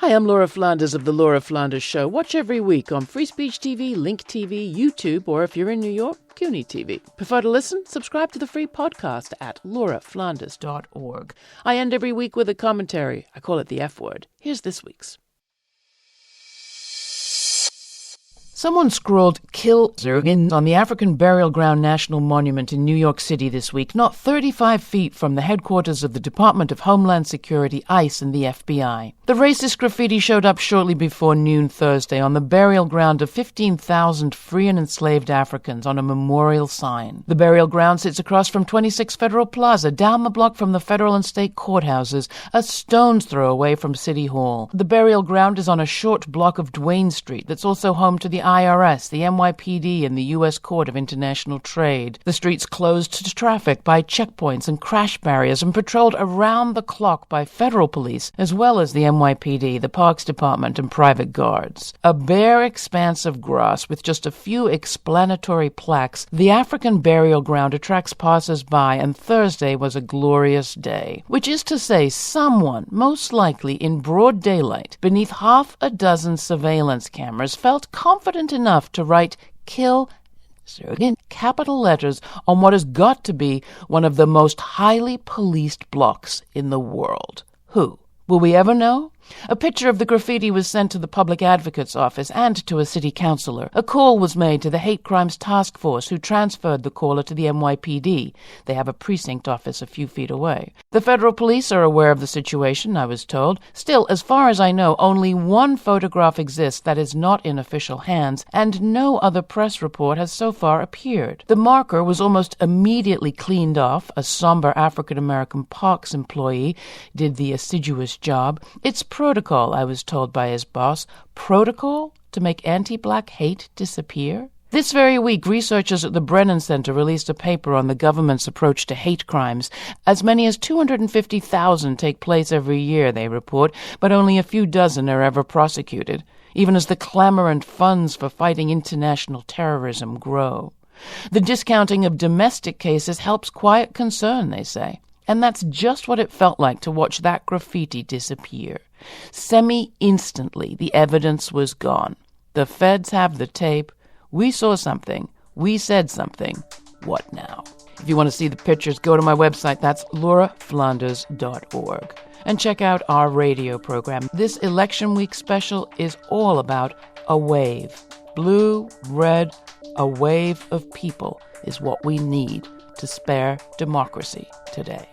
Hi, I'm Laura Flanders of The Laura Flanders Show. Watch every week on Free Speech TV, Link TV, YouTube, or if you're in New York, CUNY TV. Prefer to listen? Subscribe to the free podcast at lauraflanders.org. I end every week with a commentary. I call it the F word. Here's this week's. Someone scrawled "Kill Zergin" on the African Burial Ground National Monument in New York City this week, not 35 feet from the headquarters of the Department of Homeland Security, ICE, and the FBI. The racist graffiti showed up shortly before noon Thursday on the burial ground of 15,000 free and enslaved Africans on a memorial sign. The burial ground sits across from 26 Federal Plaza, down the block from the federal and state courthouses, a stone's throw away from City Hall. The burial ground is on a short block of Duane Street that's also home to the IRS, the NYPD, and the U.S. Court of International Trade. The street's closed to traffic by checkpoints and crash barriers and patrolled around the clock by federal police, as well as the NYPD, the Parks Department, and private guards. A bare expanse of grass with just a few explanatory plaques, the African burial ground attracts passers-by, and Thursday was a glorious day. Which is to say, someone, most likely in broad daylight, beneath half a dozen surveillance cameras, felt confident enough to write "Kill" in capital letters on what has got to be one of the most highly policed blocks in the world. Who? Will we ever know? A picture of the graffiti was sent to the public advocate's office and to a city councilor. A call was made to the Hate Crimes Task Force, who transferred the caller to the NYPD. They have a precinct office a few feet away. The federal police are aware of the situation, I was told. Still, as far as I know, only one photograph exists that is not in official hands, and no other press report has so far appeared. The marker was almost immediately cleaned off. A somber African-American Parks employee did the assiduous job. It's protocol, I was told by his boss. Protocol to make anti-black hate disappear? This very week, researchers at the Brennan Center released a paper on the government's approach to hate crimes. As many as 250,000 take place every year, they report, but only a few dozen are ever prosecuted, even as the clamor and funds for fighting international terrorism grow. The discounting of domestic cases helps quiet concern, they say. And that's just what it felt like to watch that graffiti disappear. Semi-instantly, the evidence was gone. The feds have the tape. We saw something. We said something. What now? If you want to see the pictures, go to my website. That's lauraflanders.org. And check out our radio program. This election week special is all about a wave. Blue, red, a wave of people is what we need to spare democracy today.